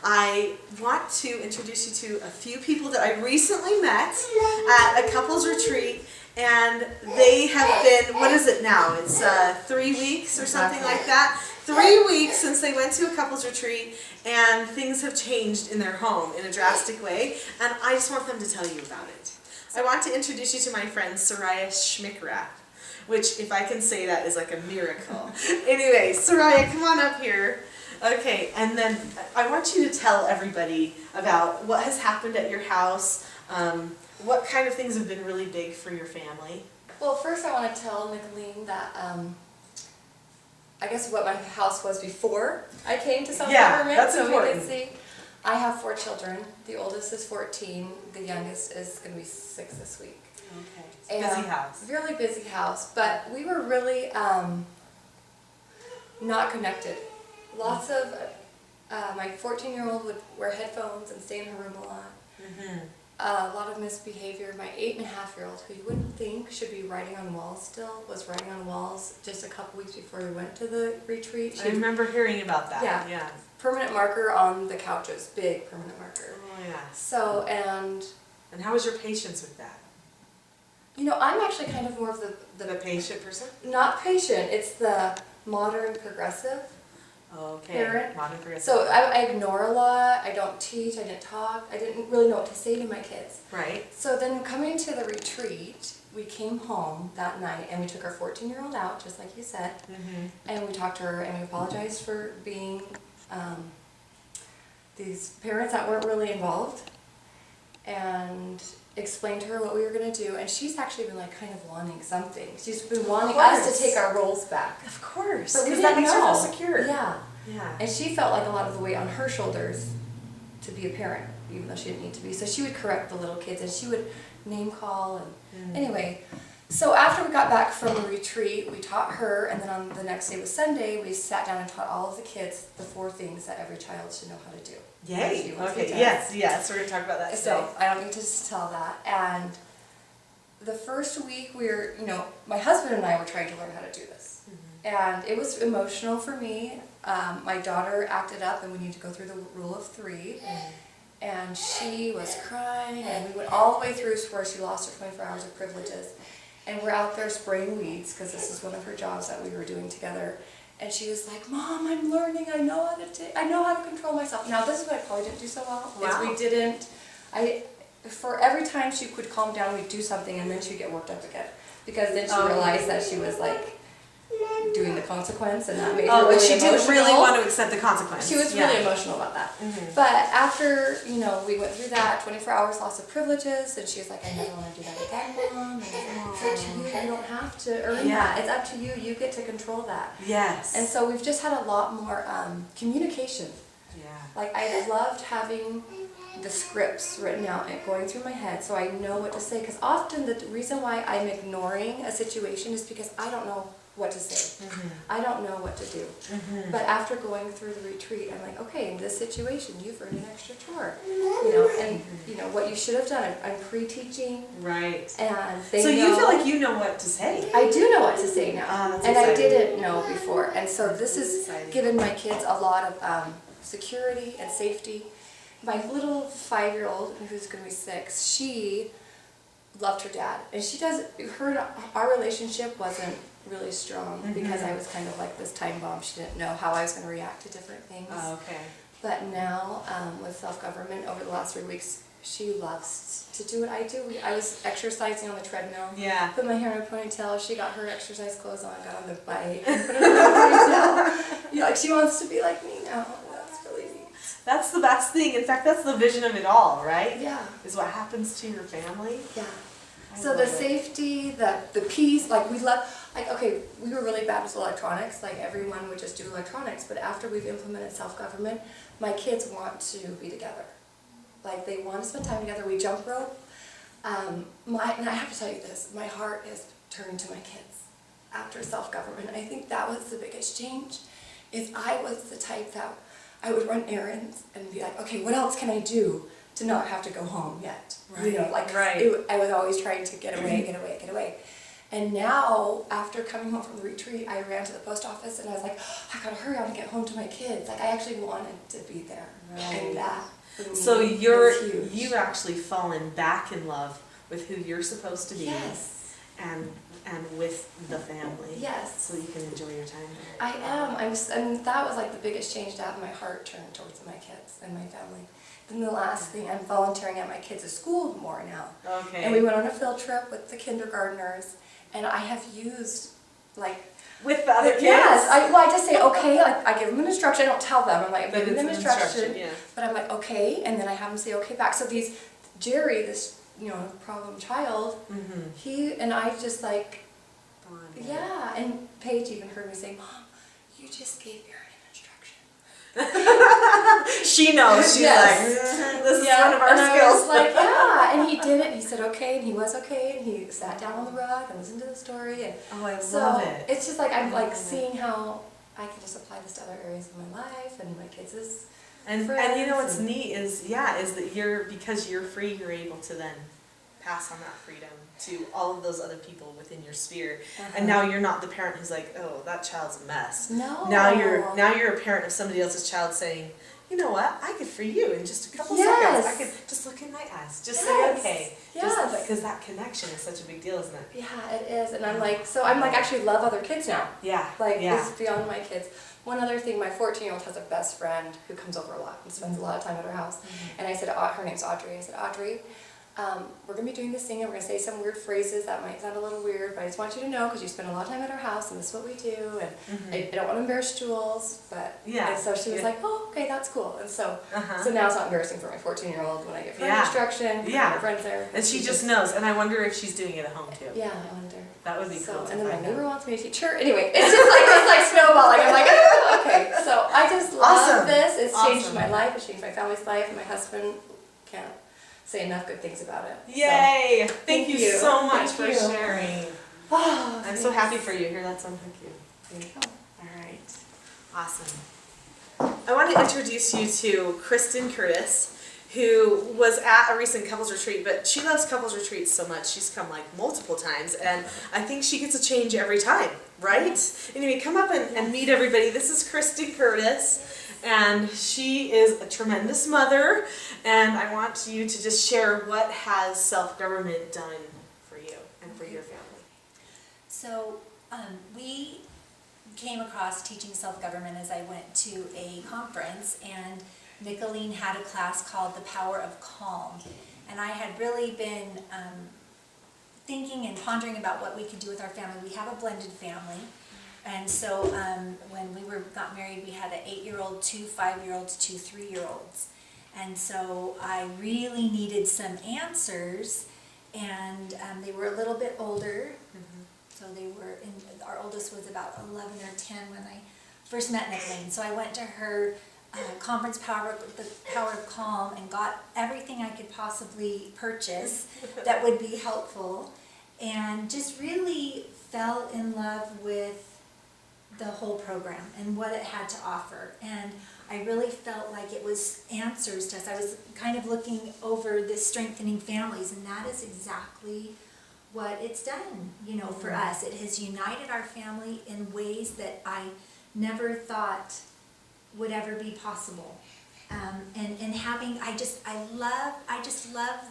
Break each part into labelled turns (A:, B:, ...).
A: I want to introduce you to a few people that I recently met at a couples retreat, and they have been, what is it now? It's 3 weeks or something like that. 3 weeks since they went to a couples retreat, and things have changed in their home in a drastic way, and I just want them to tell you about it. I want to introduce you to my friend Soraya Schmickra, which, if I can say that, is like a miracle. Anyway, Soraya, come on up here. Okay, and then I want you to tell everybody about what has happened at your house, what kind of things have been really big for your family.
B: Well, first I want to tell Nicholeen that I guess what my house was before I came to self-government.
A: Yeah, that's
B: so
A: important.
B: We can see. I have 4 children. The oldest is 14. The youngest is going to be 6 this week.
A: Okay. Busy house.
B: Really busy house, but we were really not connected. Lots of my 14-year-old would wear headphones and stay in her room a lot.
A: Mm-hmm.
B: A lot of misbehavior. My 8.5-year-old, who you wouldn't think should be writing on walls still, was writing on walls just a couple weeks before we went to the retreat.
A: I remember hearing about that.
B: Yeah. Permanent marker on the couches, big permanent marker.
A: Oh yeah.
B: So, and
A: how was your patience with that?
B: you know, I'm actually kind of more of
A: The patient person?
B: not patient, it's the modern progressive
A: Okay.
B: parent.
A: Modern progressive.
B: So I ignore a lot, I don't teach, I didn't talk, I didn't really know what to say to my kids.
A: Right.
B: So then coming to the retreat, we came home that night and we took our 14-year-old out, just like you said,
A: Mm-hmm.
B: and we talked to her and we apologized for being these parents that weren't really involved, and explained to her what we were going to do, and she's actually been like kind of wanting something. She's been wanting us to take our roles back.
A: Of course.
B: But we
A: Because that
B: didn't
A: makes her
B: know.
A: feel secure.
B: Yeah.
A: Yeah.
B: And she felt like a lot of the weight on her shoulders to be a parent, even though she didn't need to be. So she would correct the little kids and she would name call and anyway. So after we got back from the retreat, we taught her, and then on the next day was Sunday, we sat down and taught all of the kids the 4 things that every child should know how to do.
A: Yay.
B: She wants me
A: Okay.
B: to.
A: Yes. We're going to talk about that
B: So
A: today.
B: I don't need to just tell that. And the first week we were, you know, my husband and I were trying to learn how to do this. And it was emotional for me. My daughter acted up and we needed to go through the rule of 3. And she was crying, and we went all the way through where she lost her 24 hours of privileges. And we're out there spraying weeds because this is one of her jobs that we were doing together. And she was like, "Mom, I'm learning. I know how to control myself." Now this is what I probably didn't do so well.
A: Wow.
B: Is we didn't. For every time she could calm down, we'd do something, and then she'd get worked up again, because then she realized that she was like doing the consequence, and that made her really
A: she
B: emotional.
A: didn't really want to accept the consequence.
B: She was really emotional about that. But after, you know, we went through that 24 hours loss of privileges, and she was like, "I never want to do that again, Mom." And it's up to you. You don't have to earn that. It's up to you. You get to control that.
A: Yes.
B: And so we've just had a lot more communication.
A: Yeah.
B: Like, I loved having the scripts written out and going through my head so I know what to say. Because often the reason why I'm ignoring a situation is because I don't know what to say. I don't know what to do. But after going through the retreat, I'm like, okay, in this situation, you've earned an extra chore. You know, and you know what you should have done. I'm pre-teaching.
A: Right.
B: And they
A: So
B: know,
A: you feel like you know what to say.
B: I do know what to say now.
A: That's
B: And I
A: exciting.
B: didn't know before. And so this has
A: Exciting.
B: given my kids a lot of security and safety. My little 5-year-old, who's going to be 6, she loved her dad. And our relationship wasn't really strong because I was kind of like this time bomb. She didn't know how I was going to react to different things.
A: Oh, okay.
B: But now, with self-government, over the last 3 weeks, she loves to do what I do. I was exercising on the treadmill.
A: Yeah.
B: Put my hair in a ponytail. She got her exercise clothes on, got on the bike, and put it in a ponytail. You know, like, she wants to be like me now. That's really neat.
A: That's the best thing. In fact, that's the vision of it all, right?
B: Yeah.
A: Is what happens to your family.
B: Yeah.
A: I
B: So
A: love
B: the
A: it.
B: safety, the peace, like we love, like, okay, we were really bad with electronics, like everyone would just do electronics, but after we've implemented self-government, my kids want to be together. Like, they want to spend time together. We jump rope. And I have to tell you this, my heart is turned to my kids after self-government. I think that was the biggest change, is I was the type that I would run errands and be like, okay, what else can I do to not have to go home yet?
A: Right.
B: You know, like,
A: Right.
B: I was always trying to get away. And now, after coming home from the retreat, I ran to the post office and I was like, oh, I gotta hurry, I want to get home to my kids. Like, I actually wanted to be there.
A: Right.
B: And that, for me,
A: So
B: is huge.
A: you've actually fallen back in love with who you're supposed to be.
B: Yes.
A: And with the family.
B: Yes.
A: So you can enjoy your time there.
B: I am. And that was like the biggest change, to have my heart turned towards my kids and my family. Then the last thing, I'm volunteering at my kids' school more now.
A: Okay.
B: And we went on a field trip with the kindergartners, and I have used, like...
A: With the other kids?
B: Yes. I just say, okay, I give them an instruction. I don't tell them. I'm like, I'm giving them instruction.
A: Yeah.
B: But I'm like, okay, and then I have them say okay back. So Jerry, this, problem child, he and I just like... Yeah, and Paige even heard me say, Mom, you just gave Aaron an instruction.
A: She knows. She's like, this is one of our
B: and
A: skills.
B: I was like, yeah, and he did it. He said okay, and he was okay, and he sat down on the rug and listened to the story. And
A: Oh, I
B: so
A: love it.
B: it's just like I'm like seeing how I can just apply this to other areas of my life and my kids'
A: And
B: friends
A: you know what's neat is that because you're free, you're able to then pass on that freedom to all of those other people within your sphere. And now you're not the parent who's like, oh, that child's a mess.
B: No.
A: Now you're a parent of somebody else's child saying, you know what, I could free you in just a couple seconds. I could just look in my eyes, just say okay.
B: Yes.
A: Because that connection is such a big deal, isn't it?
B: Yeah, it is. And I'm like actually love other kids now.
A: Yeah.
B: Like it's beyond my kids. One other thing, my 14-year-old has a best friend who comes over a lot and spends a lot of time at her house. And I said, her name's Audrey. I said, Audrey, we're going to be doing this thing and we're going to say some weird phrases that might sound a little weird, but I just want you to know because you spend a lot of time at our house and this is what we do, and I don't want to embarrass Jules, but and so she was like, oh, okay, that's cool. And so so now it's not embarrassing for my 14-year-old when I get friend instruction, my friends there.
A: And she just knows, and I wonder if she's doing it at home too.
B: Yeah, I wonder.
A: That would be cool.
B: And then my neighbor wants me to teach her. Anyway, it's like snowballing. I'm like, oh, okay. So I just love this. It's changed my life. It's changed my family's life, and my husband can't say enough good things about it.
A: Yay! So, thank you so much
B: for
A: sharing. Oh, I'm so happy for you. Here, that's one. Thank you. Thank you. All right. Awesome. I want to introduce you to Kristen Curtis, who was at a recent couples retreat, but she loves couples retreats so much. She's come like multiple times, and I think she gets a change every time, right? Anyway, come up and meet everybody. This is Christy Curtis. And she is a tremendous mother, and I want you to just share what has self-government done for you and for your family.
C: So we came across teaching self-government as I went to a conference, and Nicholeen had a class called The Power of Calm. And I had really been thinking and pondering about what we could do with our family. We have a blended family. And so when we got married, we had an 8-year-old, 2 5-year-olds, 2 3-year-olds. And so I really needed some answers, and they were a little bit older. So our oldest was about 11 or 10 when I first met Nicholeen. So I went to her conference, The Power of Calm, and got everything I could possibly purchase that would be helpful, and just really fell in love with the whole program and what it had to offer. And I really felt like it was answers to us. I was kind of looking over this strengthening families, and that is exactly what it's done, for us. It has united our family in ways that I never thought would ever be possible. And having, I just love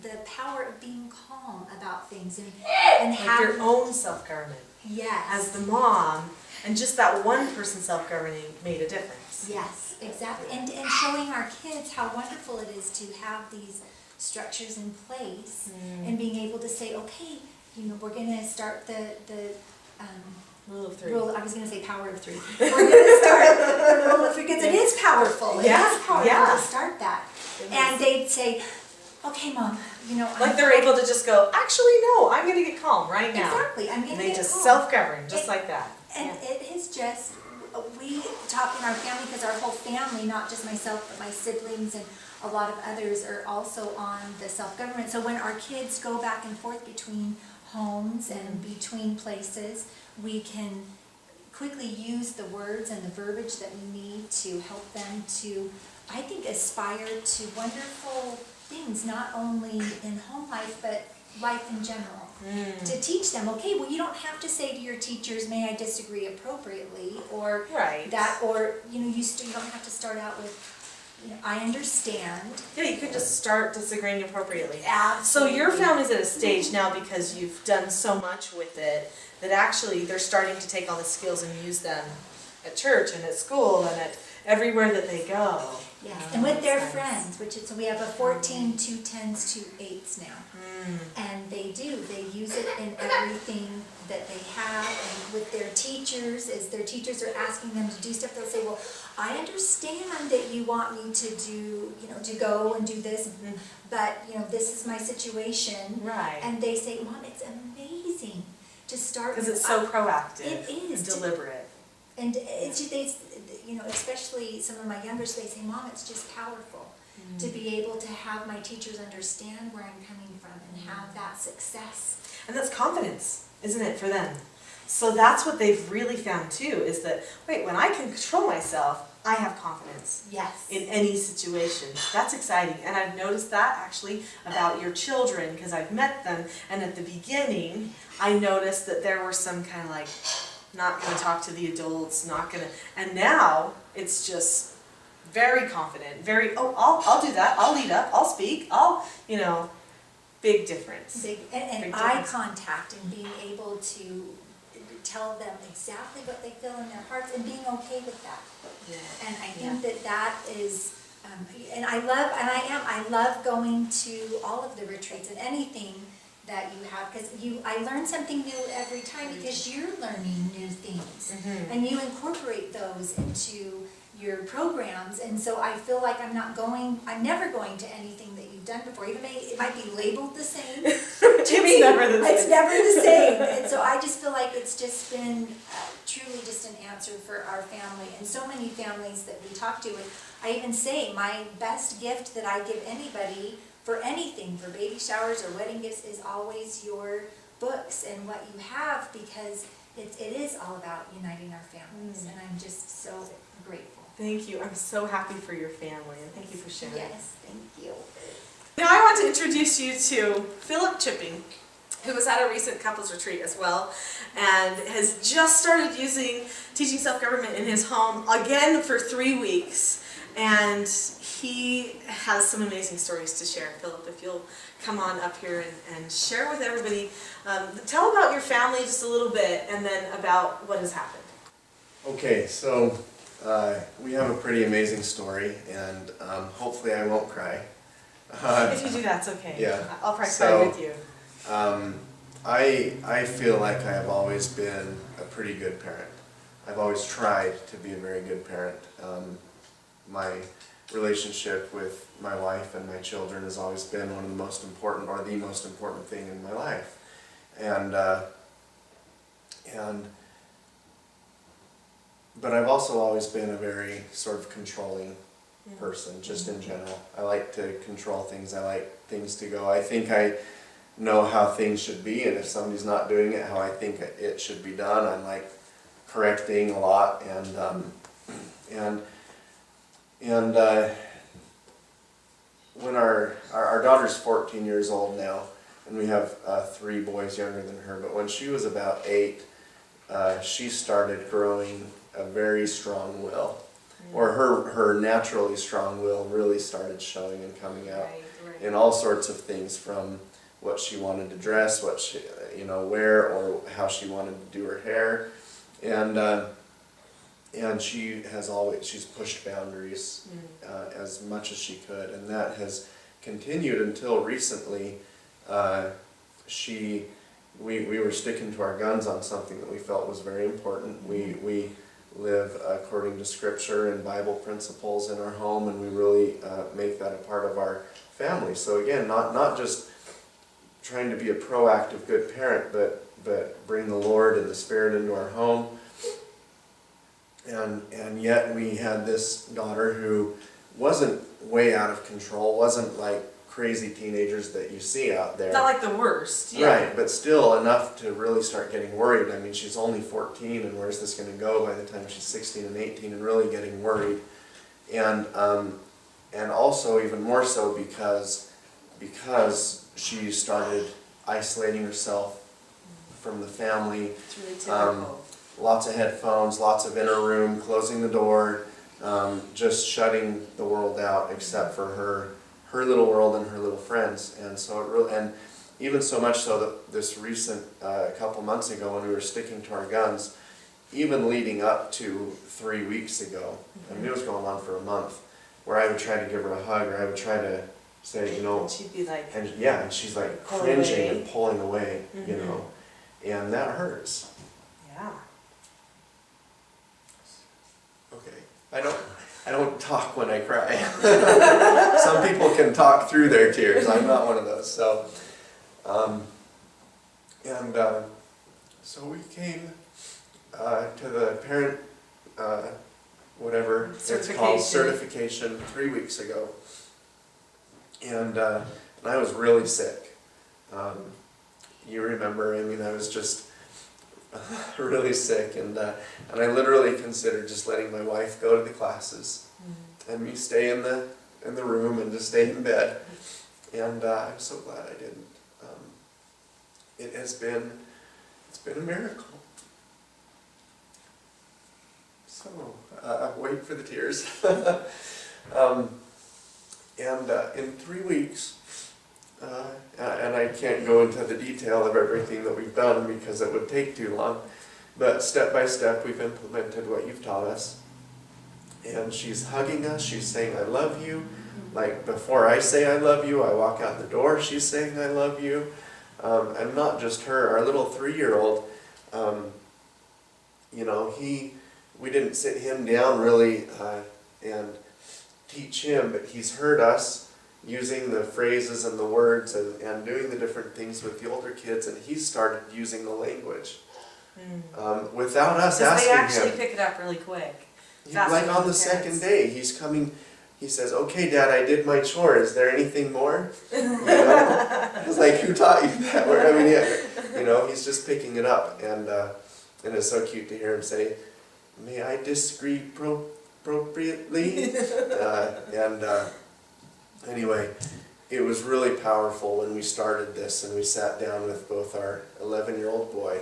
C: the power of being calm about things and having
A: your own self-government.
C: Yes.
A: As the mom, and just that one person self-governing made a difference.
C: Yes, exactly. And showing our kids how wonderful it is to have these structures in place and being able to say, okay, we're going to start the
A: Rule of 3.
C: I was going to say power of 3. We're going to start the rule of 3 because it is powerful. It is powerful to start that. And they'd say, okay, Mom,
A: like they're able to just go, actually, no, I'm going to get calm right now.
C: Exactly, I'm going to get calm.
A: And they just self-govern, just like that.
C: And it has just, we talk in our family because our whole family, not just myself, but my siblings and a lot of others are also on the self-government. So when our kids go back and forth between homes and between places, we can quickly use the words and the verbiage that we need to help them to, I think, aspire to wonderful things, not only in home life, but life in general. to teach them, okay, well, you don't have to say to your teachers, may I disagree appropriately, or
A: Right.
C: that, or, you know, you don't have to start out with, you know, I understand.
A: Yeah, you could just start disagreeing appropriately. So
C: Absolutely.
A: your family's at a stage now, because you've done so much with it, that actually they're starting to take all the skills and use them at church and at school and at everywhere that they go.
C: Yes,
A: Oh,
C: and with their
A: that's nice.
C: friends, which is, so we have a 14, 2 10s, 2 8s now. And they use it in everything that they have, and with their teachers, as their teachers are asking them to do stuff, they'll say, well, I understand that you want me to do, you know, to go and do this, but, you know, this is my situation.
A: Right.
C: And they say, Mom, it's amazing to start.
A: Because it's so proactive.
C: It is.
A: And deliberate.
C: And it's just, you know, especially some of my youngers, they say, Mom, it's just powerful to be able to have my teachers understand where I'm coming from and have that success.
A: And that's confidence, isn't it, for them? So that's what they've really found too, is that, wait, when I can control myself, I have confidence.
C: Yes.
A: In any situation. That's exciting. And I've noticed that actually about your children, because I've met them, and at the beginning, I noticed that there were some kind of like, not going to talk to the adults, not going to, and now it's just very confident, very, oh, I'll do that, I'll lead up, I'll speak, I'll, you know, big difference.
C: And
A: Big
C: eye
A: difference.
C: contact and being able to tell them exactly what they feel in their hearts and being okay with that.
A: Yeah.
C: And I think that is, and I love going to all of the retreats and anything that you have, because I learn something new every time, because you're learning new things. And you incorporate those into your programs, and so I feel like I'm never going to anything that you've done before, even it might be labeled the same.
A: It's never the same.
C: It's never the same, and so I just feel like it's just been truly just an answer for our family, and so many families that we talk to. And I even say my best gift that I give anybody for anything, for baby showers or wedding gifts, is always your books and what you have, because it is all about uniting our families, and I'm just so grateful.
A: Thank you. I'm so happy for your family, and thank you for sharing.
C: Yes, thank you.
A: Now I want to introduce you to Philip Chipping, who was at a recent couples retreat as well, and has just started using teaching self-government in his home again for 3 weeks. And he has some amazing stories to share. Philip, if you'll come on up here and share with everybody, tell about your family just a little bit, and then about what has happened.
D: Okay, so we have a pretty amazing story, and hopefully I won't cry.
A: If you do, that's okay.
D: Yeah.
A: I'll probably
D: So,
A: cry with you.
D: I feel like I have always been a pretty good parent. I've always tried to be a very good parent. My relationship with my wife and my children has always been one of the most important, or the most important thing in my life. But I've also always been a very sort of controlling person, just in general. I like to control things. I like things to go. I think I know how things should be, and if somebody's not doing it how I think it should be done, I'm like correcting a lot, and when our daughter's 14 years old now, and we have 3 boys younger than her, but when she was about 8, she started growing a very strong will, or her naturally strong will really started showing and coming out in all sorts of things, from what she wanted to dress, what she wear, or how she wanted to do her hair, and she's pushed boundaries as much as she could, and that has continued until recently. We were sticking to our guns on something that we felt was very important. We live according to Scripture and Bible principles in our home, and we really make that a part of our family. So again, not just trying to be a proactive good parent, but bring the Lord and the Spirit into our home. And yet we had this daughter who wasn't way out of control, wasn't like crazy teenagers that you see out there.
A: Not like the worst. Yeah.
D: Right, but still enough to really start getting worried. I mean, she's only 14, and where's this going to go by the time she's 16 and 18, and really getting worried. And also even more so because she started isolating herself from the family.
A: It's really typical.
D: Lots of headphones, lots of inner room, closing the door, just shutting the world out except for her little world and her little friends. And so it really, and even so much so that this recent, couple months ago when we were sticking to our guns, even leading up to 3 weeks ago, I mean it was going on for a month, where I would try to give her a hug, or I would try to say, you know,
A: And she'd be like,
D: and yeah, and she's like
A: Pull
D: cringing
A: away.
D: and pulling away, you know, and that hurts.
A: yeah.
D: Okay, I don't talk when I cry. Some people can talk through their tears. I'm not one of those. So, so we came to the parent, whatever it's called, certification 3 weeks ago, and I was really sick. You remember? I mean, I was just really sick, and I literally considered just letting my wife go to the classes and me stay in the room and just stay in bed. And I'm so glad I didn't. It's been a miracle. So wait for the tears. In 3 weeks. And I can't go into the detail of everything that we've done because it would take too long. But step by step, we've implemented what you've taught us. And she's hugging us, she's saying, I love you. Like before I say I love you, I walk out the door, she's saying I love you. And not just her, our little 3-year-old, you know, we didn't sit him down really and teach him, but he's heard us using the phrases and the words and doing the different things with the older kids, and he started using the language without us asking him.
A: They actually pick it up really quick.
D: Like on the second day, he's coming, he says, okay, Dad, I did my chore, is there anything more? You know? It's like, who taught you that word? I mean, yeah, you know, he's just picking it up, and it's so cute to hear him say, may I disagree appropriately? Anyway, it was really powerful when we started this and we sat down with both our 11-year-old boy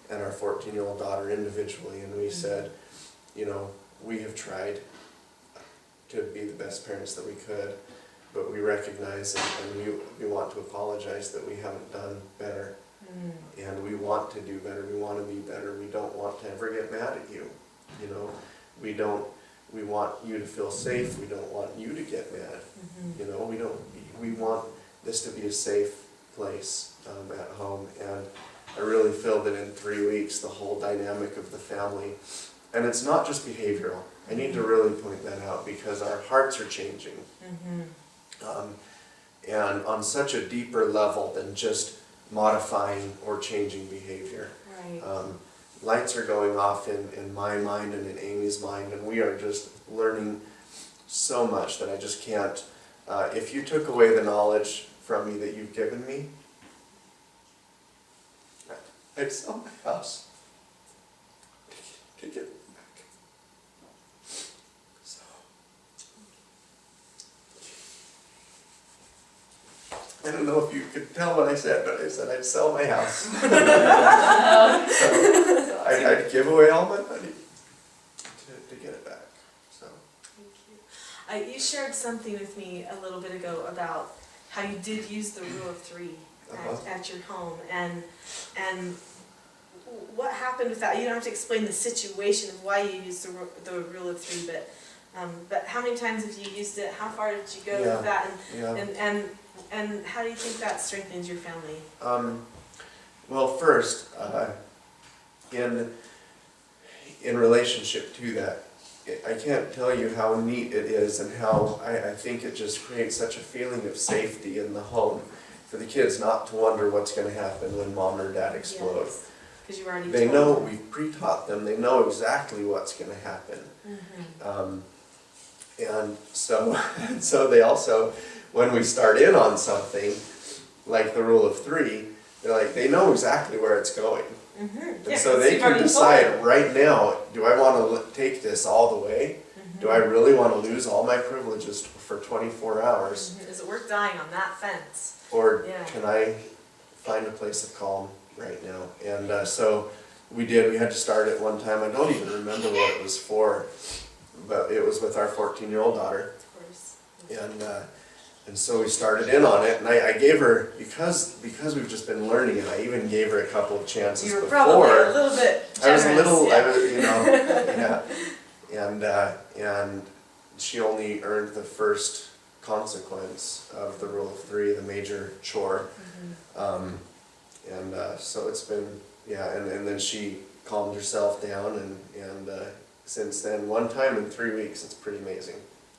D: and our 14-year-old daughter individually, and we said, you know, we have tried to be the best parents that we could, but we recognize and we want to apologize that we haven't done better. And we want to do better, we want to be better, we don't want to ever get mad at you, you know, we want you to feel safe, we don't want you to get mad, you know, we want this to be a safe place at home, and I really feel that in 3 weeks the whole dynamic of the family, and it's not just behavioral, I need to really point that out because our hearts are changing, and on such a deeper level than just modifying or changing behavior.
A: Right.
D: Lights are going off in my mind and in Amy's mind, and we are just learning so much that I just can't. If you took away the knowledge from me that you've given me, I'd sell my house to get it back. So, I don't know if you could tell what I said, but I said I'd sell my house. So I'd give away all my money to get it back. So.
A: Thank you. You shared something with me a little bit ago about how you did use the rule of 3 at your home, and what happened with that. You don't have to explain the situation of why you used the rule of 3, but how many times have you used it? How far did you go with that? And how do you think that strengthens your family?
D: Well, first, in relationship to that, I can't tell you how neat it is and how I think it just creates such a feeling of safety in the home for the kids not to wonder what's going to happen when mom or dad explode.
A: Yes, 'cause you already
D: they
A: told
D: know,
A: them.
D: we've pre-taught them, they know exactly what's going to happen. And so they also, when we start in on something, like the rule of 3, they know exactly where it's going. And so they can decide right now, do I want to take this all the way? Do I really want to lose all my privileges for 24 hours?
A: Is it worth dying on that fence?
D: Or can I find a place of calm right now. And so we did. We had to start it one time. I don't even remember what it was for, but it was with our 14-year-old daughter.
A: Of course.
D: And so we started in on it, and I gave her, because we've just been learning it, I even gave her a couple of chances
A: You were
D: before.
A: probably a little bit generous.
D: I was a little,
A: yeah.
D: And she only earned the first consequence of the rule of 3, the major chore. So it's been, and then she calmed herself down, and since then, one time in 3 weeks, it's pretty amazing.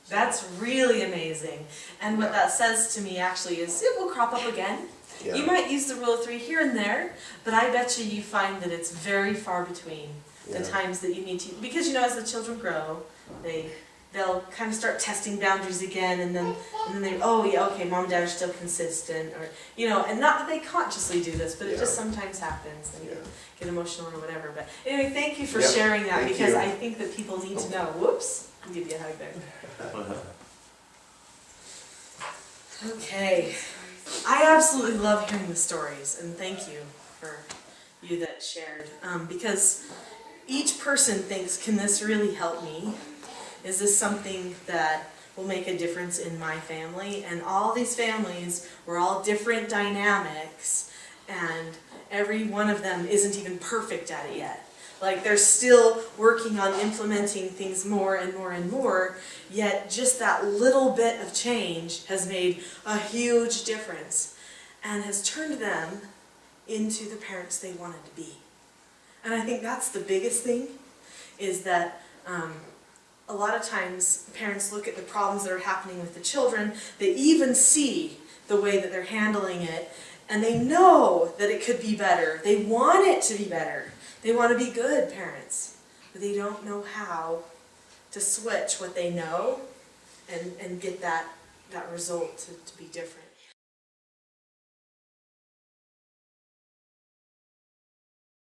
A: That's really amazing. And what that says to me actually is it will crop up again.
D: Yeah.
A: You might use the rule of 3 here and there, but I bet you find that it's very far between the times that you need to, because as the children grow, they'll kind of start testing boundaries again, and then they, oh yeah, okay, mom and dad are still consistent, or and not that they consciously do this, but it just sometimes happens, and you get emotional or whatever. But anyway, thank you for sharing that, because I think that people need to know. Whoops, I'll give you a hug there. Okay, I absolutely love hearing the stories, and thank you for you that shared, because each person thinks, can this really help me? Is this something that will make a difference in my family? And all these families were all different dynamics, and every one of them isn't even perfect at it yet. Like, they're still working on implementing things more and more and more, yet just that little bit of change has made a huge difference and has turned them into the parents they wanted to be. And I think that's the biggest thing, is that a lot of times parents look at the problems that are happening with the children, they even see the way that they're handling it, and they know that it could be better. They want it to be better. They want to be good parents, but they don't know how to switch what they know and get that result to be different.